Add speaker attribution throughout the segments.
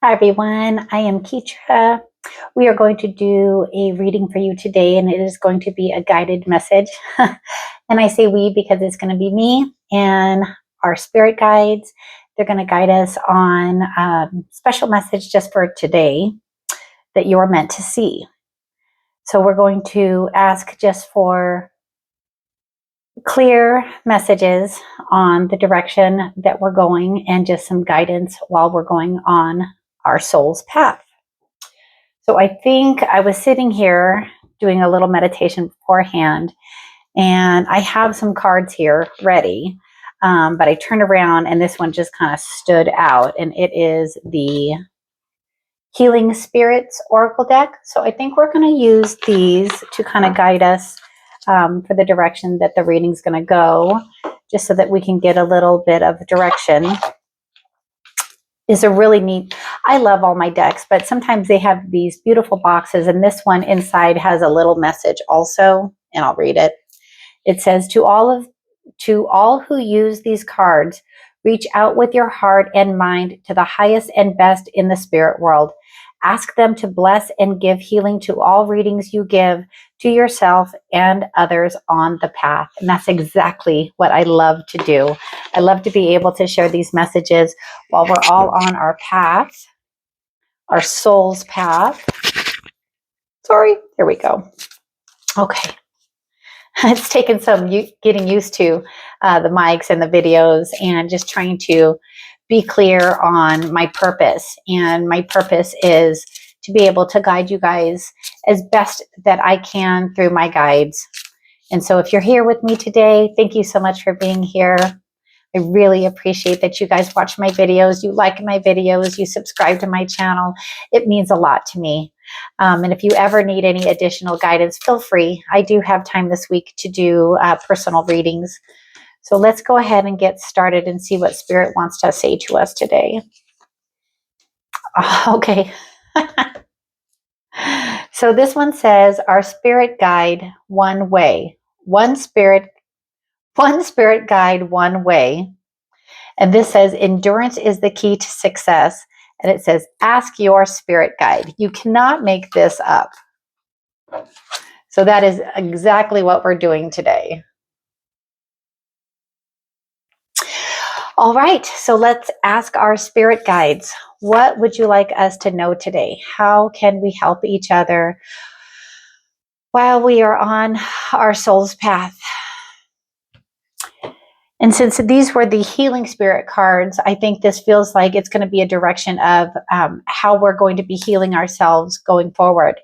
Speaker 1: Hi everyone, I am Ketra. We are going to do a reading for you today, and it is going to be a guided message. And I say we because it's going to be me and our spirit guides. They're going to guide us on a special message just for today that you are meant to see. So we're going to ask just for clear messages on the direction that we're going and just some guidance while we're going on our soul's path. So I think I was sitting here doing a little meditation beforehand, and I have some cards here ready, but I turned around and this one just kind of stood out, and it is the Healing Spirits Oracle deck. So I think we're going to use these to kind of guide us for the direction that the reading's going to go, just so that we can get a little bit of direction. Is a really neat, I love all my decks, but sometimes they have these beautiful boxes, and this one inside has a little message also, and I'll read it. It says, to all who use these cards, reach out with your heart and mind to the highest and best in the spirit world. Ask them to bless and give healing to all readings you give to yourself and others on the path. And that's exactly what I love to do. I love to be able to share these messages while we're all on our path, our soul's path. Sorry, here we go. Okay. It's taken some getting used to the mics and the videos, and just trying to be clear on my purpose. And my purpose is to be able to guide you guys as best that I can through my guides. And so if you're here with me today, thank you so much for being here. I really appreciate that you guys watch my videos, you like my videos, you subscribe to my channel. It means a lot to me. And if you ever need any additional guidance, feel free. I do have time this week to do personal readings. So let's go ahead and get started and see what Spirit wants to say to us today. Okay. So this one says, our spirit guide, one way. One spirit guide, one way. And this says, endurance is the key to success. And it says, ask your spirit guide. You cannot make this up. So that is exactly what we're doing today. All right, so let's ask our spirit guides. What would you like us to know today? How can we help each other while we are on our soul's path? And since these were the healing spirit cards, I think this feels like it's going to be a direction of how we're going to be healing ourselves going forward.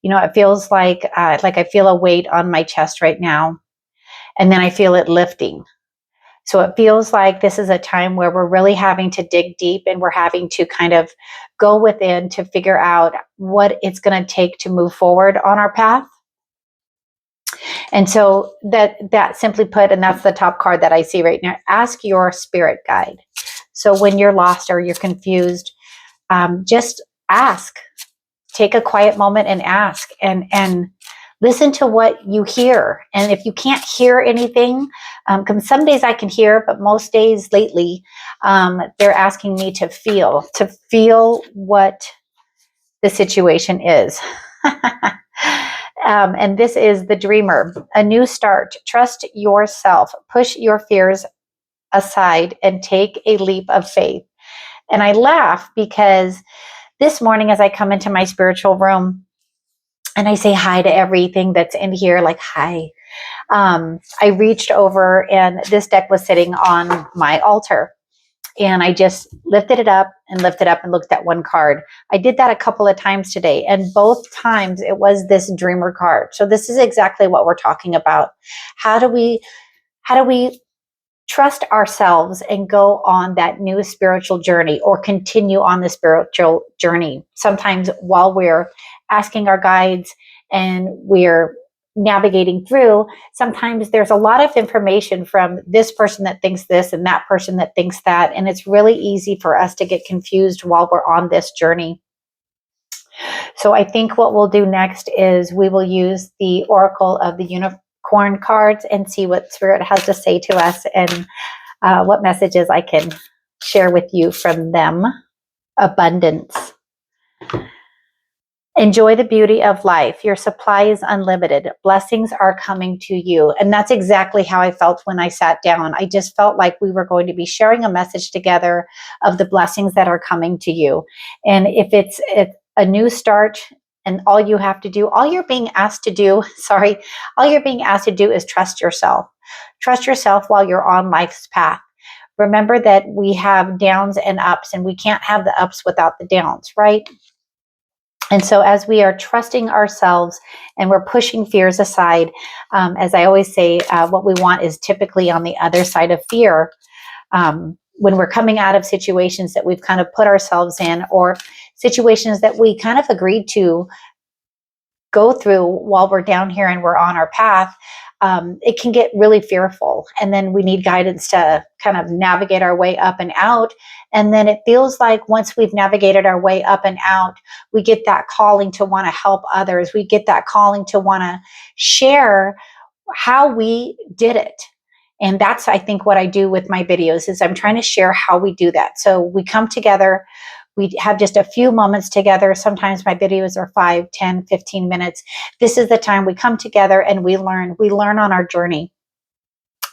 Speaker 1: You know, it feels like I feel a weight on my chest right now, and then I feel it lifting. So it feels like this is a time where we're really having to dig deep, and we're having to kind of go within to figure out what it's going to take to move forward on our path. And so that simply put, and that's the top card that I see right now, ask your spirit guide. So when you're lost or you're confused, just ask. Take a quiet moment and ask, and listen to what you hear. And if you can't hear anything, because some days I can hear, but most days lately, they're asking me to feel what the situation is. And this is the dreamer, a new start. Trust yourself, push your fears aside, and take a leap of faith. And I laugh because this morning, as I come into my spiritual room and I say hi to everything that's in here, like, hi, I reached over and this deck was sitting on my altar. And I just lifted it up and looked at one card. I did that a couple of times today, and both times it was this dreamer card. So this is exactly what we're talking about. How do we trust ourselves and go on that new spiritual journey, or continue on the spiritual journey? Sometimes while we're asking our guides and we're navigating through, sometimes there's a lot of information from this person that thinks this and that person that thinks that, and it's really easy for us to get confused while we're on this journey. So I think what we'll do next is we will use the Oracle of the Unicorn cards and see what Spirit has to say to us, and what messages I can share with you from them. abundance. Enjoy the beauty of life. Your supply is unlimited. Blessings are coming to you. And that's exactly how I felt when I sat down. I just felt like we were going to be sharing a message together of the blessings that are coming to you. And if it's a new start, and all you have to do, all you're being asked to do, all you're being asked to do is trust yourself. Trust yourself while you're on life's path. Remember that we have downs and ups, and we can't have the ups without the downs, right? And so as we are trusting ourselves and we're pushing fears aside, as I always say, what we want is typically on the other side of fear. When we're coming out of situations that we've kind of put ourselves in, or situations that we kind of agreed to go through while we're down here and we're on our path, it can get really fearful. And then we need guidance to kind of navigate our way up and out. And then it feels like once we've navigated our way up and out, we get that calling to want to help others. We get that calling to want to share how we did it. And that's, I think, what I do with my videos is I'm trying to share how we do that. So we come together, we have just a few moments together. Sometimes my videos are 5, 10, 15 minutes. This is the time we come together and we learn. We learn on our journey.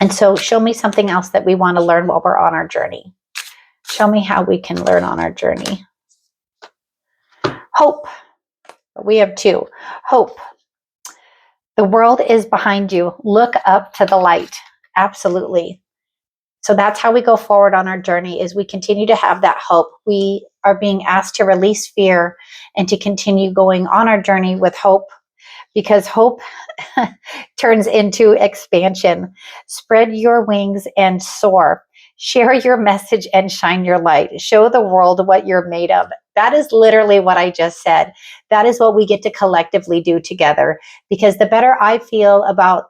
Speaker 1: And so show me something else that we want to learn while we're on our journey. Show me how we can learn on our journey. Hope. We have 2. Hope. The world is behind you. Look up to the light. Absolutely. So that's how we go forward on our journey, is we continue to have that hope. We are being asked to release fear and to continue going on our journey with hope, because hope turns into expansion. Spread your wings and soar. Share your message and shine your light. Show the world what you're made of. That is literally what I just said. That is what we get to collectively do together, because the better I feel about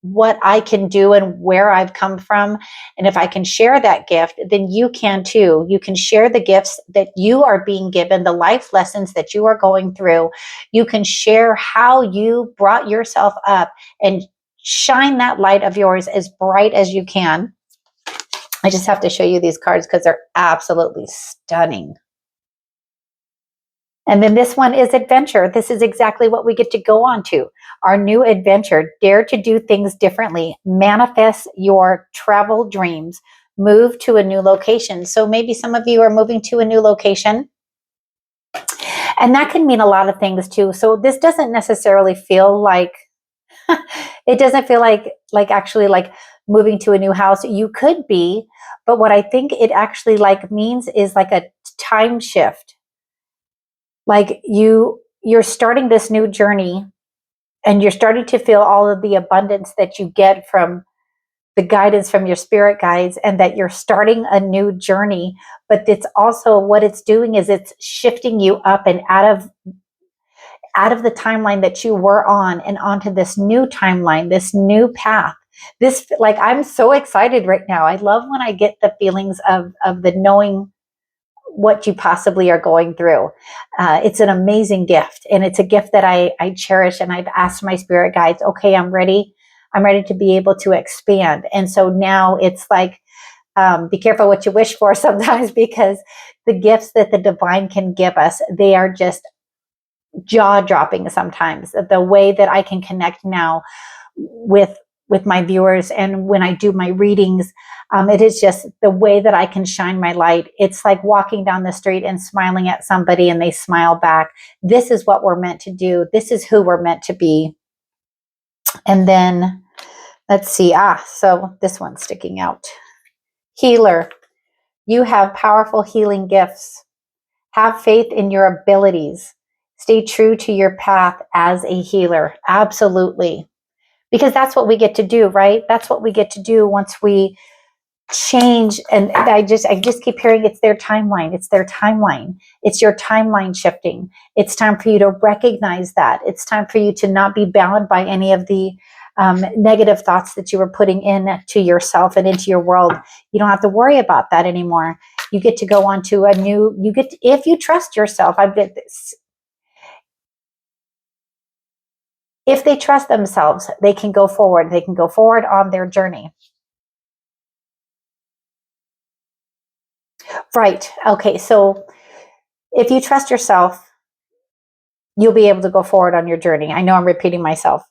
Speaker 1: what I can do and where I've come from, and if I can share that gift, then you can too. You can share the gifts that you are being given, the life lessons that you are going through. You can share how you brought yourself up and shine that light of yours as bright as you can. I just have to show you these cards because they're absolutely stunning. And then this one is adventure. This is exactly what we get to go on to. Our new adventure. Dare to do things differently. Manifest your travel dreams. Move to a new location. So maybe some of you are moving to a new location. And that can mean a lot of things too. So this doesn't necessarily feel like, it doesn't feel like actually like moving to a new house. You could be, but what I think it actually like means is like a time shift. Like you're starting this new journey and you're starting to feel all of the abundance that you get from the guidance from your spirit guides, and that you're starting a new journey. But it's also, what it's doing is it's shifting you up and out of the timeline that you were on and onto this new timeline, this new path. This, like, I'm so excited right now. I love when I get the feelings of the knowing what you possibly are going through. It's an amazing gift, and it's a gift that I cherish. And I've asked my spirit guides, okay, I'm ready to be able to expand. And so now it's like, be careful what you wish for sometimes, because the gifts that the divine can give us, they are just jaw-dropping sometimes. The way that I can connect now with my viewers, and when I do my readings, it is just the way that I can shine my light. It's like walking down the street and smiling at somebody and they smile back. This is what we're meant to do. This is who we're meant to be. And then let's see. So this one's sticking out. Healer. You have powerful healing gifts. Have faith in your abilities. Stay true to your path as a healer. Absolutely. Because that's what we get to do, right? That's what we get to do once we change. And I just keep hearing it's their timeline. It's their timeline. It's your timeline shifting. It's time for you to recognize that. It's time for you to not be bound by any of the negative thoughts that you were putting in to yourself and into your world. You don't have to worry about that anymore. You get to go on to a new, if you trust yourself, I've got this. If they trust themselves, they can go forward. They can go forward on their journey. Right. Okay. So If you trust yourself, you'll be able to go forward on your journey. I know I'm repeating myself,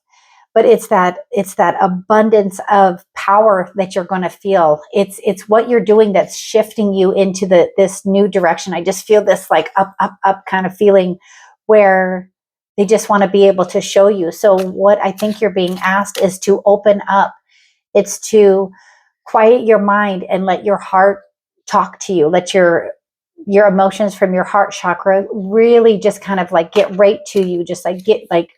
Speaker 1: but it's that abundance of power that you're going to feel. It's what you're doing that's shifting you into this new direction. I just feel this like up kind of feeling where they just want to be able to show you. So what I think you're being asked is to open up. It's to quiet your mind and let your heart talk to you. Let your emotions from your heart chakra really just kind of like get right to you. Just like get like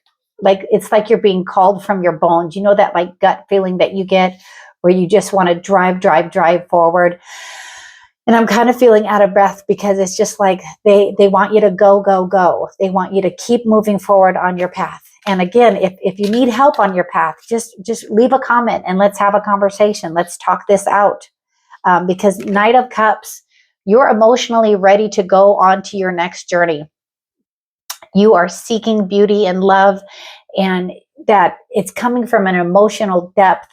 Speaker 1: it's like you're being called from your bones. You know that like gut feeling that you get where you just want to drive forward. And I'm kind of feeling out of breath because it's just like they want you to go. They want you to keep moving forward on your path. And again, if you need help on your path, just leave a comment and let's have a conversation. Let's talk this out. Because Knight of Cups, you're emotionally ready to go on to your next journey. You are seeking beauty and love, and that it's coming from an emotional depth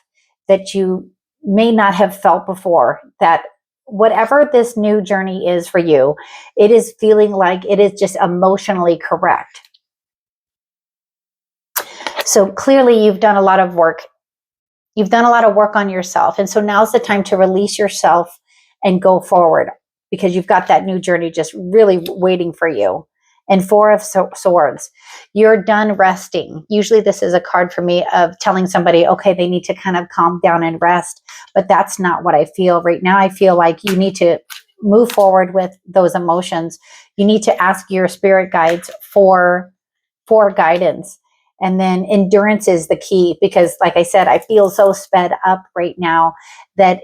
Speaker 1: that you may not have felt before. That whatever this new journey is for you, it is feeling like it is just emotionally correct. So clearly you've done a lot of work. You've done a lot of work on yourself. And so now's the time to release yourself and go forward because you've got that new journey just really waiting for you. And Four of Swords, you're done resting. Usually this is a card for me of telling somebody, okay, they need to kind of calm down and rest. But that's not what I feel right now. I feel like you need to move forward with those emotions. You need to ask your spirit guides for guidance. And then endurance is the key because, like I said, I feel so sped up right now that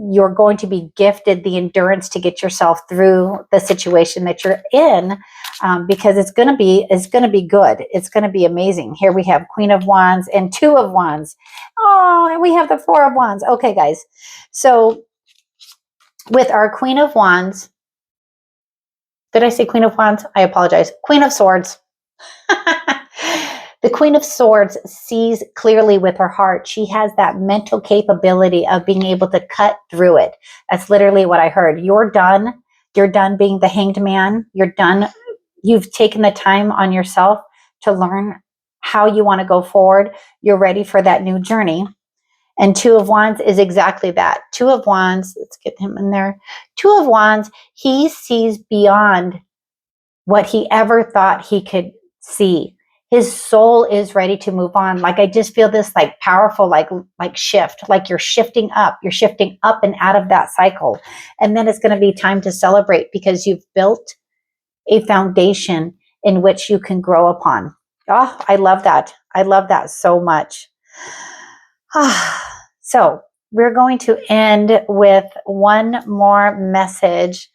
Speaker 1: you're going to be gifted the endurance to get yourself through the situation that you're in, because it's going to be good. It's going to be amazing. Here we have Queen of Wands and Two of Wands. Oh, and we have the Four of Wands. Okay, guys. So with our Queen of Wands, did I say Queen of Wands? I apologize. Queen of Swords. The Queen of Swords sees clearly with her heart. She has that mental capability of being able to cut through it. That's literally what I heard. You're done. You're done being the hanged man. You're done. You've taken the time on yourself to learn how you want to go forward. You're ready for that new journey. And Two of Wands is exactly that. Two of Wands, let's get him in there. Two of Wands, he sees beyond what he ever thought he could see. His soul is ready to move on. Like I just feel this like powerful, like shift, like you're shifting up and out of that cycle. And then it's going to be time to celebrate because you've built a foundation in which you can grow upon. Oh, I love that. I love that so much. So we're going to end with one more message.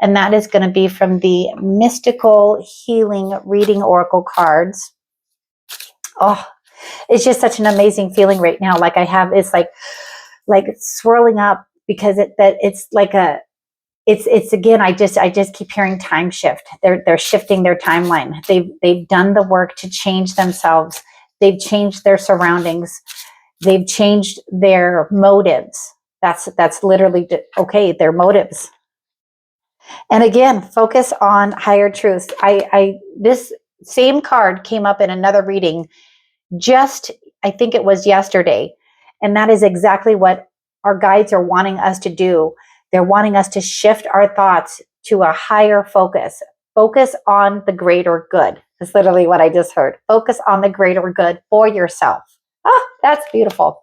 Speaker 1: And that is going to be from the Mystical Healing Reading Oracle cards. Oh, it's just such an amazing feeling right now. Like I have, it's like swirling up because it's like it's again, I just keep hearing time shift. They're shifting their timeline. They've done the work to change themselves. They've changed their surroundings. They've changed their motives. That's literally okay. Their motives. And again, focus on higher truths. This same card came up in another reading I think it was yesterday. And that is exactly what our guides are wanting us to do. They're wanting us to shift our thoughts to a higher focus. Focus on the greater good. That's literally what I just heard. Focus on the greater good for yourself. Oh, that's beautiful.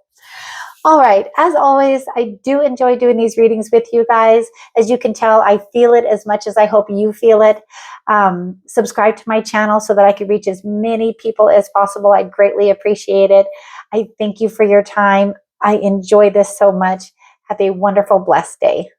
Speaker 1: All right. As always, I do enjoy doing these readings with you guys. As you can tell, I feel it as much as I hope you feel it. Subscribe to my channel so that I can reach as many people as possible. I'd greatly appreciate it. I thank you for your time. I enjoy this so much. Have a wonderful, blessed day.